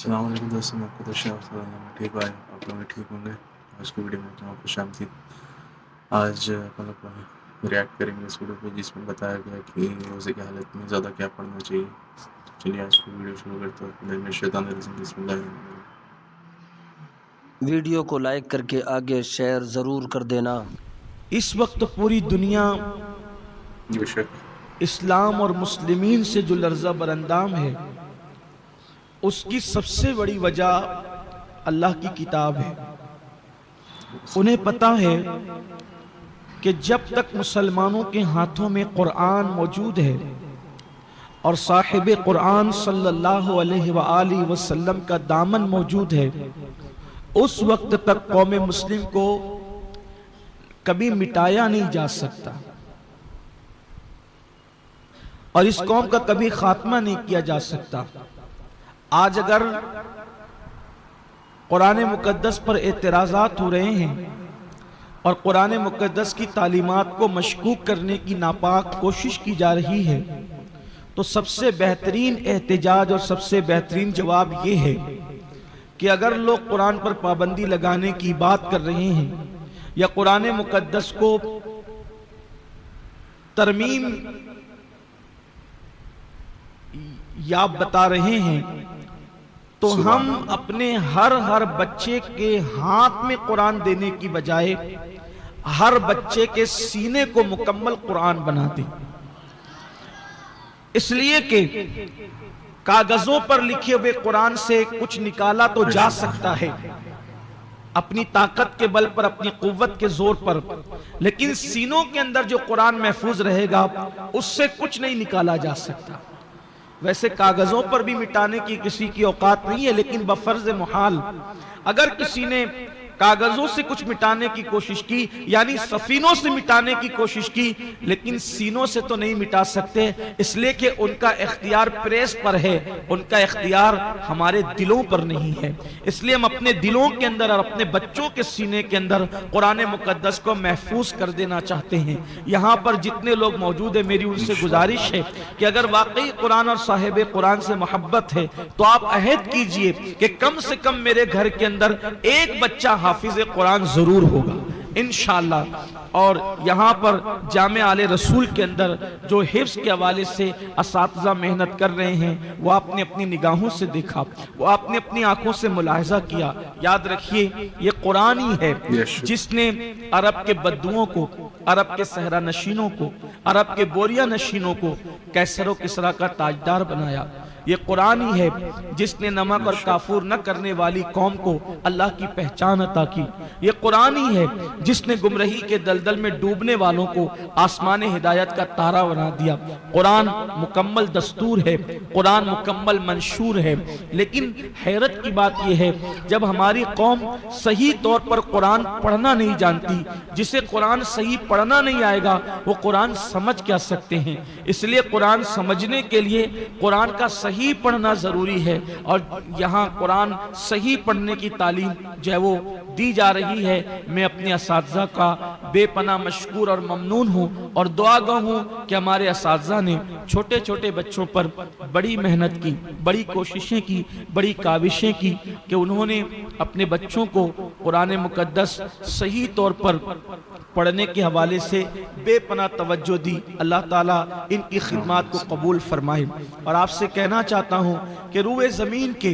السلام علیکم دوستوں، میں آپ کو میں ٹھیک آئے، آپ لوگ بھی ٹھیک ہوں گے۔ آج کی ویڈیو میں آپ کو خوش آمدید۔ آج اپن لوگ ریئیکٹ کریں گے اس ویڈیو پہ جس میں بتایا گیا کہ روزے کی حالت میں زیادہ کیا پڑھنا چاہیے۔ چلیے آج کی ویڈیو شروع کرتے ہیں۔ شیطان الرجیم، بسم اللہ الرحمن الرحیم۔ ویڈیو کو لائک کر کے آگے شیئر ضرور کر دینا۔ اس وقت پوری دنیا بے شک اسلام اور مسلمین سے جو لرزہ براندام ہے، اس کی سب سے بڑی وجہ اللہ کی کتاب ہے۔ انہیں پتہ ہے کہ جب تک مسلمانوں کے ہاتھوں میں قرآن موجود ہے اور صاحب قرآن صلی اللہ علیہ وآلہ وسلم کا دامن موجود ہے، اس وقت تک قوم مسلم کو کبھی مٹایا نہیں جا سکتا اور اس قوم کا کبھی خاتمہ نہیں کیا جا سکتا۔ آج اگر قرآن مقدس پر اعتراضات ہو رہے ہیں اور قرآن مقدس کی تعلیمات کو مشکوک کرنے کی ناپاک کوشش کی جا رہی ہے، تو سب سے بہترین احتجاج اور سب سے بہترین جواب یہ ہے کہ اگر لوگ قرآن پر پابندی لگانے کی بات کر رہے ہیں یا قرآن مقدس کو ترمیم یا بتا رہے ہیں، تو ہم اپنے ہر بچے کے ہاتھ میں قرآن دینے کی بجائے ہر بچے کے سینے کو مکمل قرآن بنا دیں۔ اس لیے کہ کاغذوں پر لکھے ہوئے قرآن سے کچھ نکالا تو جا سکتا ہے اپنی طاقت کے بل پر، اپنی قوت کے زور پر، لیکن سینوں کے اندر جو قرآن محفوظ رہے گا اس سے کچھ نہیں نکالا جا سکتا۔ ویسے کاغذوں پر بھی مٹانے کی کسی کی اوقات نہیں ہے، لیکن بفرض محال اگر کسی نے کاغذوں سے کچھ مٹانے کی کوشش کی، یعنی سفینوں سے مٹانے کی کوشش کی، لیکن سینوں سے تو نہیں مٹا سکتے، اس لیے کہ ان کا اختیار پریس پر ہے، ان کا اختیار ہمارے دلوں پر نہیں ہے۔ اس لیے ہم اپنے دلوں کے اندر اور اپنے بچوں کے سینے کے اندر قرآن مقدس کو محفوظ کر دینا چاہتے ہیں۔ یہاں پر جتنے لوگ موجود ہیں، میری ان سے گزارش ہے کہ اگر واقعی قرآن اور صاحب قرآن سے محبت ہے تو آپ عہد کیجئے کہ کم سے کم میرے گھر کے اندر ایک بچہ حافظ قرآن ضرور ہوگا انشاءاللہ۔ اور یہاں پر جامع آل رسول کے اندر جو حفظ کے حوالے سے اساتذہ محنت کر رہے ہیں، وہ آپ نے اپنی نگاہوں سے دیکھا، وہ آپ نے اپنی آنکھوں سے ملاحظہ کیا۔ یاد رکھیے یہ قرآن ہی ہے جس نے عرب کے بدوؤں کو، عرب کے صحرا نشینوں کو، عرب کے بوریا نشینوں کو کیسر و کسرا کا تاجدار بنایا۔ یہ قرآن ہی ہے جس نے نمک اور کافور نہ کرنے والی قوم کو اللہ کی پہچان عطا کی۔ یہ قرآن ہی ہے جس نے گمراہی کے دلدل میں ڈوبنے والوں کو آسمان ہدایت کا تارا بنا دیا۔ قرآن مکمل دستور ہے، قرآن مکمل منشور ہے، لیکن حیرت کی بات یہ ہے جب ہماری قوم صحیح طور پر قرآن پڑھنا نہیں جانتی، جسے قرآن صحیح پڑھنا نہیں آئے گا وہ قرآن سمجھ کیا سکتے ہیں؟ اس لیے قرآن سمجھنے کے لیے قرآن کا صحیح پڑھنا ضروری ہے، اور یہاں قرآن صحیح پڑھنے کی تعلیم جو ہے وہ دی جا رہی ہے۔ میں اپنے اساتذہ کا بے پناہ مشکور اور ممنون ہوں اور دعا گو ہوں کہ ہمارے اساتذہ نے چھوٹے چھوٹے بچوں پر بڑی محنت کی، بڑی کوششیں کی، بڑی کاوشیں کی کہ انہوں نے اپنے بچوں کو قرآن مقدس صحیح طور پر پڑھنے کے حوالے سے بے پناہ توجہ دی۔ اللہ تعالیٰ ان کی خدمات کو قبول فرمائے۔ اور آپ سے کہنا چاہتا ہوں کہ روئے زمین کے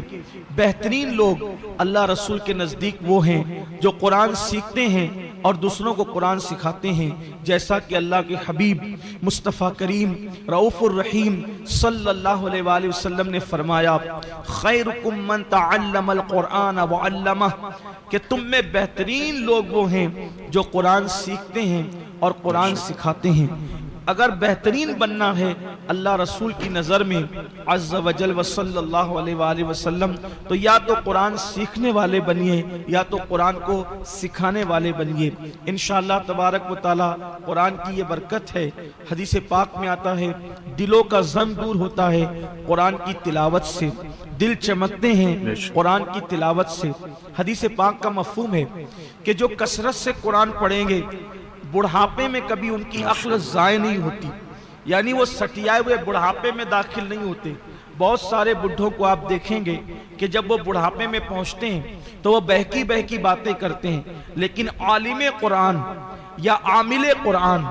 بہترین لوگ اللہ رسول کے نزدیک وہ ہیں جو قرآن سیکھتے ہیں اور دوسروں کو قرآن سکھاتے ہیں، جیسا کہ اللہ کے حبیب مصطفیٰ کریم رؤوف الرحیم صلی اللہ علیہ وآلہ وسلم نے فرمایا، خیرکم من تعلم القرآن وعلمہ، کہ تم میں بہترین لوگ وہ ہیں جو قرآن سیکھتے ہیں اور قرآن سکھاتے ہیں۔ اگر بہترین بننا ہے اللہ رسول کی نظر میں عز و جل و صلی اللہ علیہ وآلہ وسلم، تو یا تو قرآن سیکھنے والے بنیے یا تو قرآن کو سکھانے والے بنیے۔ انشاءاللہ تبارک و تعالی قرآن کی یہ برکت ہے۔ حدیث پاک میں آتا ہے دلوں کا زن دور ہوتا ہے قرآن کی تلاوت سے، دل چمکتے ہیں قرآن کی تلاوت سے۔ حدیث پاک کا مفہوم ہے کہ جو کثرت سے قرآن پڑھیں گے بڑھاپے میں کبھی ان کی عقل ضائع نہیں ہوتی، یعنی وہ سٹیائے ہوئے بڑھاپے میں داخل نہیں ہوتے، بہت سارے بڈھوں کو آپ دیکھیں گے کہ جب وہ بڑھاپے میں پہنچتے ہیں تو وہ بہکی بہکی باتیں کرتے ہیں، لیکن عالم قرآن یا عامل قرآن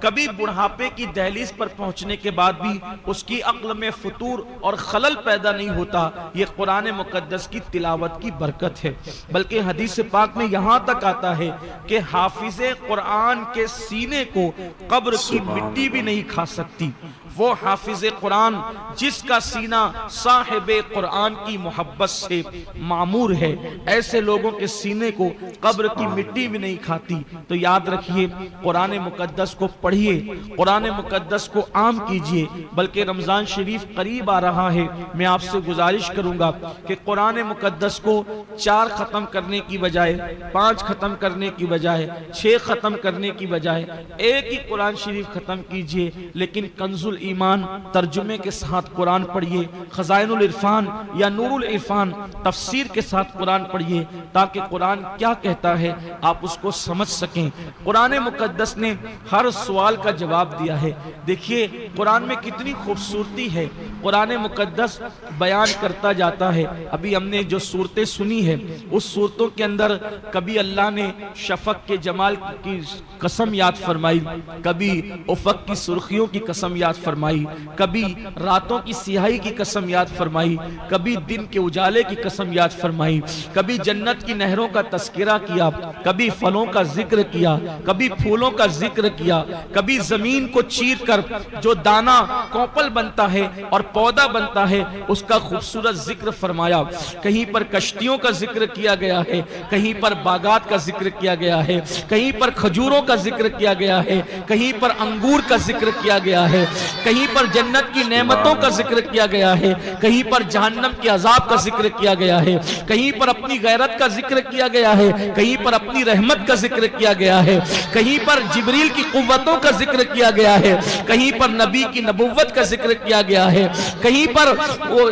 کبھی بڑھاپے کی دہلیز پر پہنچنے کے بعد بھی اس کی عقل میں فطور اور خلل پیدا نہیں ہوتا۔ یہ قرآن مقدس کی تلاوت کی برکت ہے، بلکہ حدیث پاک میں یہاں تک آتا ہے کہ حافظ قرآن کے سینے کو قبر کی مٹی بھی نہیں کھا سکتی۔ وہ حافظ قرآن جس کا سینہ صاحب قرآن کی محبت سے معمور ہے، ایسے لوگوں کے سینے کو قبر کی مٹی بھی نہیں کھاتی۔ تو یاد رکھیے، قرآن مقدس کو پڑھیے، قرآن مقدس کو عام کیجئے، بلکہ رمضان شریف قریب آ رہا ہے، میں آپ سے گزارش کروں گا کہ قرآن مقدس کو 4 ختم کرنے کی بجائے 5 ختم کرنے کی بجائے 6 ختم کرنے کی بجائے ایک ہی قرآن شریف ختم کیجئے، لیکن کنز ایمان ترجمے کے ساتھ قرآن پڑھیے، خزائن العرفان یا نور العرفان تفسیر کے ساتھ قرآن پڑھیے، تاکہ قرآن کیا کہتا ہے آپ اس کو سمجھ سکیں۔ قرآن مقدس نے ہر سوال کا جواب دیا ہے۔ دیکھیے قرآن میں کتنی خوبصورتی ہے، قرآن مقدس بیان کرتا جاتا ہے۔ ابھی ہم نے جو صورتیں سنی ہے، اس صورتوں کے اندر کبھی اللہ نے شفق کے جمال کی قسم یاد فرمائی، کبھی افق کی سرخیوں کی قسم یاد فرمائی، کبھی راتوں کی سیاہی کی قسم یاد فرمائی، کبھی دن کے اجالے کی قسم یاد فرمائی، کبھی جنت کی نہروں کا تذکرہ کیا، کبھی پھلوں کا ذکر کیا، کبھی پھولوں کا ذکر کیا، کبھی زمین کو چیر کر جو دانہ کوپل بنتا ہے اور پودا بنتا ہے اس کا خوبصورت ذکر فرمایا۔ کہیں پر کشتیوں کا ذکر کیا گیا ہے، کہیں پر باغات کا ذکر کیا گیا ہے، کہیں پر کھجوروں کا ذکر کیا گیا ہے، کہیں پر انگور کا ذکر کیا گیا ہے، کہیں پر جنت کی نعمتوں کا ذکر کیا گیا ہے، کہیں پر جہنم کے عذاب کا ذکر کیا گیا ہے، کہیں پر اپنی غیرت کا ذکر کیا گیا ہے، کہیں پر اپنی رحمت کا ذکر کیا گیا ہے، کہیں پر جبریل کی قوتوں کا ذکر کیا گیا ہے، کہیں پر نبی کی نبوت کا ذکر کیا گیا ہے، کہیں پر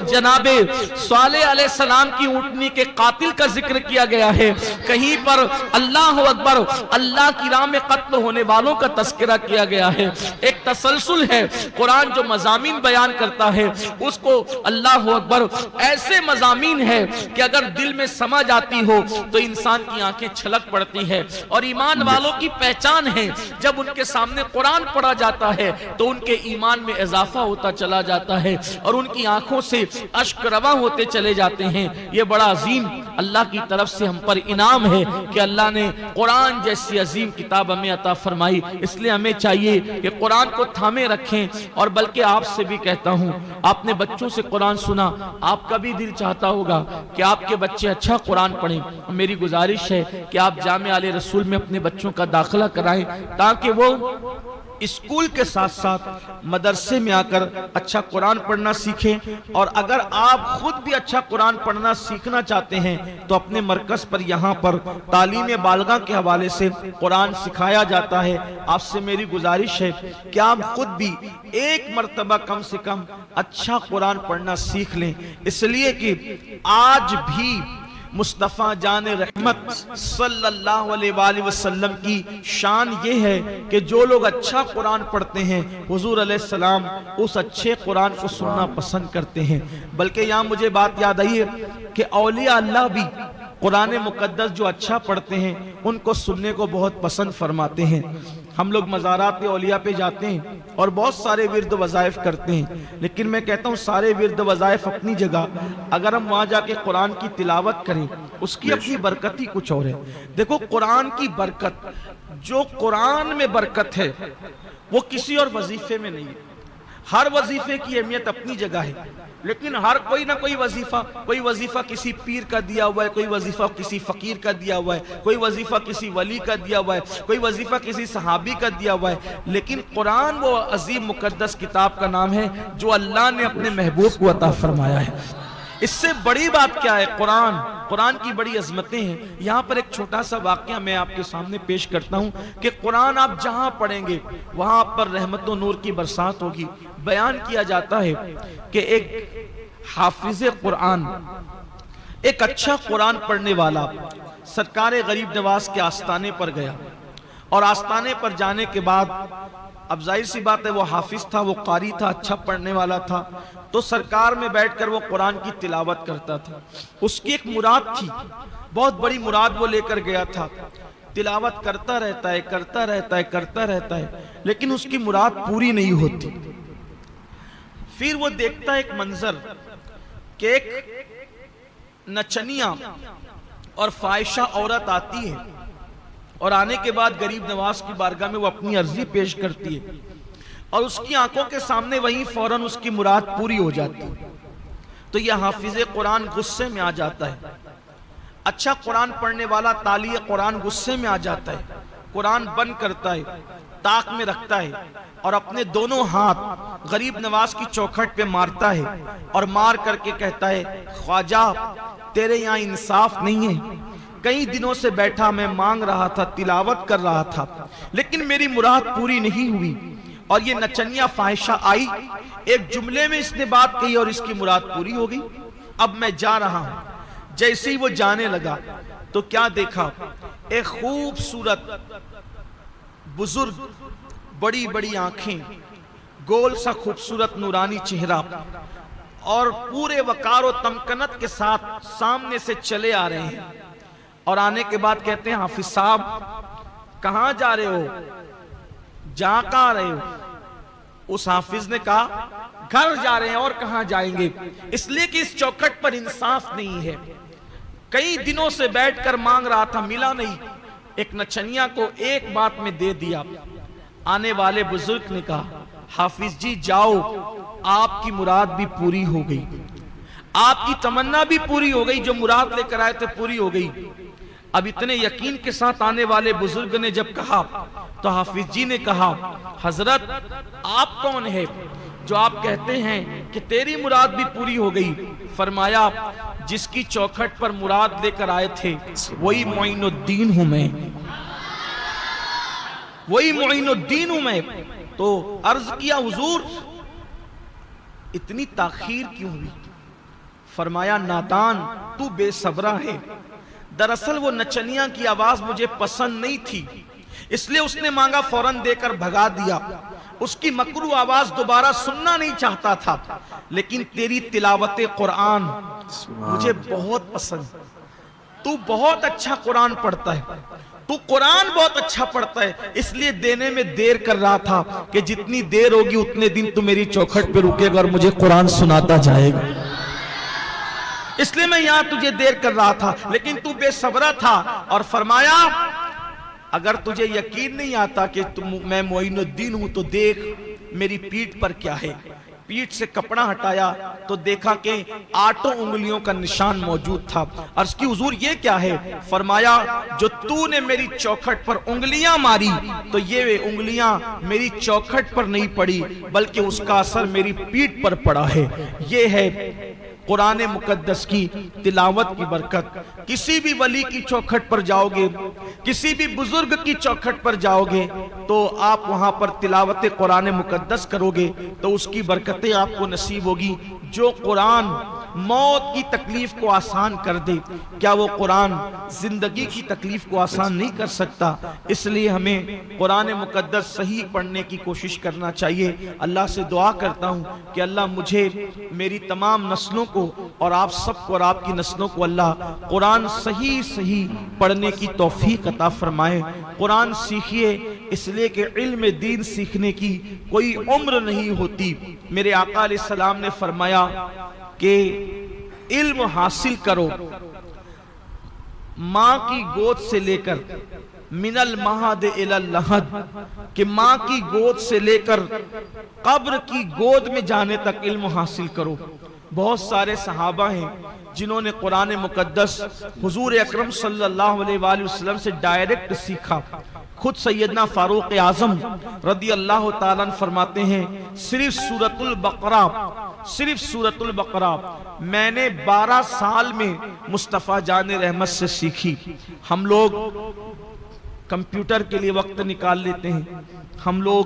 جناب صالح علیہ السلام کی اونٹنی کے قاتل کا ذکر کیا گیا ہے، کہیں پر اللہ اکبر اللہ کی راہ میں قتل ہونے والوں کا تذکرہ کیا گیا ہے۔ ایک تسلسل ہے، قرآن جو مضامین بیان کرتا ہے اس کو اللہ اکبر ایسے مضامین ہے کہ اگر دل میں سمجھ آتی ہو تو انسان کی آنکھیں چھلک پڑتی ہے، اور ایمان والوں کی پہچان ہے جب ان کے سامنے قرآن پڑھا جاتا ہے تو ان کے ایمان میں اضافہ ہوتا چلا جاتا ہے اور ان کی آنکھوں سے اشک رواں ہوتے چلے جاتے ہیں۔ یہ بڑا عظیم اللہ کی طرف سے ہم پر انعام ہے کہ اللہ نے قرآن جیسی عظیم کتاب ہمیں عطا فرمائی۔ اس لیے ہمیں چاہیے کہ قرآن کو تھامے رکھیں، اور بلکہ آپ سے بھی کہتا ہوں، آپ نے بچوں سے قرآن سنا، آپ کا بھی دل چاہتا ہوگا کہ آپ کے بچے اچھا قرآن پڑھیں۔ میری گزارش ہے کہ آپ جامعہ آل رسول میں اپنے بچوں کا داخلہ کرائیں تاکہ وہ اسکول کے ساتھ ساتھ مدرسے میں آ کر اچھا قرآن پڑھنا سیکھیں، اور اگر آپ خود بھی اچھا قرآن پڑھنا سیکھنا چاہتے ہیں تو اپنے مرکز پر یہاں پر تعلیم بالغہ کے حوالے سے قرآن سکھایا جاتا ہے۔ آپ سے میری گزارش ہے کہ آپ خود بھی ایک مرتبہ کم سے کم اچھا قرآن پڑھنا سیکھ لیں، اس لیے کہ آج بھی مصطفیٰ جان رحمت صلی اللہ علیہ وآلہ وسلم کی شان یہ ہے کہ جو لوگ اچھا قرآن پڑھتے ہیں حضور علیہ السلام اس اچھے قرآن کو سننا پسند کرتے ہیں۔ بلکہ یہاں مجھے بات یاد آئی ہے کہ اولیاء اللہ بھی قرآن مقدس جو اچھا پڑھتے ہیں ان کو سننے کو بہت پسند فرماتے ہیں۔ ہم لوگ مزارات اولیاء پہ جاتے ہیں اور بہت سارے ورد وظائف کرتے ہیں، لیکن میں کہتا ہوں سارے ورد وظائف اپنی جگہ، اگر ہم وہاں جا کے قرآن کی تلاوت کریں اس کی اپنی برکت ہی کچھ اور ہے۔ دیکھو قرآن کی برکت، جو قرآن میں برکت ہے وہ کسی اور وظیفے میں نہیں ہے۔ ہر وظیفے کی اہمیت اپنی جگہ ہے، لیکن ہر کوئی نہ کوئی وظیفہ کسی پیر کا دیا ہوا ہے، کوئی وظیفہ کسی فقیر کا دیا ہوا ہے، کوئی وظیفہ کسی ولی کا دیا ہوا ہے، کوئی وظیفہ کسی صحابی کا دیا ہوا ہے، لیکن قرآن وہ عظیم مقدس کتاب کا نام ہے جو اللہ نے اپنے محبوب کو عطا فرمایا ہے۔ اس سے بڑی بات کیا ہے؟ قرآن کی بڑی عظمتیں ہیں۔ یہاں پر ایک چھوٹا سا واقعہ میں آپ کے سامنے پیش کرتا ہوں کہ قرآن آپ جہاں پڑھیں گے وہاں آپ پر رحمت و نور کی برسات ہوگی۔ بیان کیا جاتا ہے کہ ایک حافظ قرآن، ایک اچھا قرآن پڑھنے والا سرکار غریب نواز کے آستانے پر گیا اور آستانے پر جانے کے بعد اب ظاہر سی بات ہے وہ حافظ تھا، وہ قاری تھا، اچھا پڑھنے والا تھا، تو سرکار میں بیٹھ کر وہ قرآن کی تلاوت کرتا تھا۔ اس کی ایک مراد تھی، بہت بڑی مراد وہ لے کر گیا تھا، تلاوت کرتا رہتا ہے کرتا رہتا ہے کرتا رہتا ہے، لیکن اس کی مراد پوری نہیں ہوتی۔ پھر وہ دیکھتا ہے ایک منظر کہ ایک نچنیاں اور فاحشہ عورت آتی ہے، اور آنے کے بعد غریب نواز کی بارگاہ میں وہ اپنی عرضی پیش کرتی ہے، اور اس کی آنکھوں کے سامنے وہیں فوراً اس کی مراد پوری ہو جاتی ہے۔ تو یہ حافظ قرآن غصے میں آ جاتا ہے، اچھا قرآن پڑھنے والا تالی قرآن غصے میں آ جاتا ہے، قرآن بند کرتا ہے، طاق میں رکھتا ہے، اور اپنے دونوں ہاتھ غریب نواز کی چوکھٹ پہ مارتا ہے، اور مار کر کے کہتا ہے خواجہ تیرے یہاں انصاف نہیں ہے، کئی دنوں سے بیٹھا میں مانگ رہا تھا، تلاوت کر رہا تھا، لیکن میری مراد پوری نہیں ہوئی، اور یہ نچنیہ فاحشہ آئی، ایک جملے میں اس نے بات کہی اور اس کی مراد پوری ہو گئی، اب میں جا رہا ہوں۔ جیسے ہی وہ جانے لگا تو کیا دیکھا، ایک خوبصورت بزرگ، بڑی بڑی آنکھیں، گول سا خوبصورت نورانی چہرہ، اور پورے وقار و تمکنت کے ساتھ سامنے سے چلے آ رہے ہیں، اور آنے کے بعد کہتے ہیں حافظ صاحب کہاں جا رہے ہو، جہاں کہاں رہے ہو؟ اس حافظ نے کہا گھر جا رہے ہیں، اور کہاں جائیں گے، اس لیے کہ اس چوکھٹ پر انصاف نہیں ہے، کئی دنوں سے بیٹھ کر مانگ رہا تھا، ملا نہیں، ایک نچنیہ کو ایک بات میں دے دیا۔ آنے والے بزرگ نے کہا حافظ جی جاؤ، آپ کی مراد بھی پوری ہو گئی، آپ کی تمنا بھی پوری ہو گئی، جو مراد لے کر آئے تھے پوری ہو گئی۔ اب اتنے یقین کے ساتھ آنے والے بزرگ نے جب کہا تو حافظ جی نے کہا حضرت آپ کون ہے جو آپ کہتے ہیں کہ تیری مراد بھی پوری ہو گئی؟ فرمایا جس کی چوکھٹ پر مراد لے کر آئے تھے وہی معین الدین ہوں میں، وہی معین الدین ہوں میں۔ تو عرض کیا حضور اتنی تاخیر کیوں ہوئی؟ فرمایا نادان تو بے صبرہ ہے، دراصل وہ نچنیاں کی آواز مجھے پسند نہیں تھی، اس لیے اس نے مانگا فوراً دے کر بھگا دیا، اس کی مکروہ آواز دوبارہ سننا نہیں چاہتا تھا، لیکن تیری تلاوت قرآن مجھے بہت پسند، تو بہت اچھا قرآن پڑھتا ہے، تو قرآن بہت اچھا پڑھتا ہے، اس لیے دینے میں دیر کر رہا تھا کہ جتنی دیر ہوگی اتنے دن تو میری چوکھٹ پہ رکے گا اور مجھے قرآن سناتا جائے گا، اس لیے میں یہاں تجھے دیر کر رہا تھا، لیکن تو بے صبرہ تھا۔ اور فرمایا اگر تجھے یقین نہیں آتا کہ میں معین الدین ہوں تو دیکھ میری پیٹھ پر کیا ہے۔ پیٹھ سے کپڑا ہٹایا تو دیکھا کہ 8 انگلیوں کا نشان موجود تھا۔ عرض کی حضور یہ کیا ہے؟ فرمایا جو تو نے میری چوکھٹ پر انگلیاں ماری تو یہ انگلیاں میری چوکھٹ پر نہیں پڑی بلکہ اس کا اثر میری پیٹھ پر پڑا ہے۔ یہ ہے قرآن مقدس کی تلاوت کی برکت۔ کسی بھی ولی کی چوکھٹ پر جاؤ گے، کسی بھی بزرگ کی چوکھٹ پر جاؤ گے تو آپ وہاں پر تلاوت قرآن مقدس کرو گے تو اس کی برکتیں آپ کو نصیب ہوگی۔ جو قرآن موت کی تکلیف کو آسان کر دے، کیا وہ قرآن زندگی کی تکلیف کو آسان نہیں کر سکتا؟ اس لیے ہمیں قرآن مقدس صحیح پڑھنے کی کوشش کرنا چاہیے۔ اللہ سے دعا کرتا ہوں کہ اللہ مجھے، میری تمام نسلوں کو اور آپ سب کو اور آپ کی نسلوں کو اللہ قرآن صحیح پڑھنے کی توفیق عطا فرمائے۔ قرآن سیکھیے، اس لیے کہ علم دین سیکھنے کی کوئی عمر نہیں ہوتی۔ میرے آقا علیہ السلام نے فرمایا کہ علم حاصل کرو ماں کی گود سے لے کر، من المہد الی اللحد، کہ ماں کی گود سے لے کر قبر کی گود میں جانے تک علم حاصل کرو۔ بہت سارے صحابہ ہیں جنہوں نے قرآن مقدس حضور اکرم صلی اللہ علیہ وآلہ وسلم سے ڈائریکٹ سیکھا۔ خود سیدنا فاروق اعظم رضی اللہ تعالیٰ عنہ فرماتے ہیں صرف سورۃ البقرہ میں نے 12 سال میں مصطفیٰ جان رحمت سے سیکھی۔ ہم لوگ کمپیوٹر کے لیے وقت نکال لیتے ہیں، ہم لوگ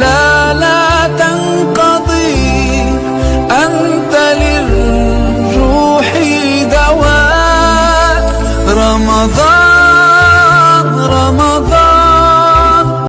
لا تنقضي أنت للروح دواء رمضان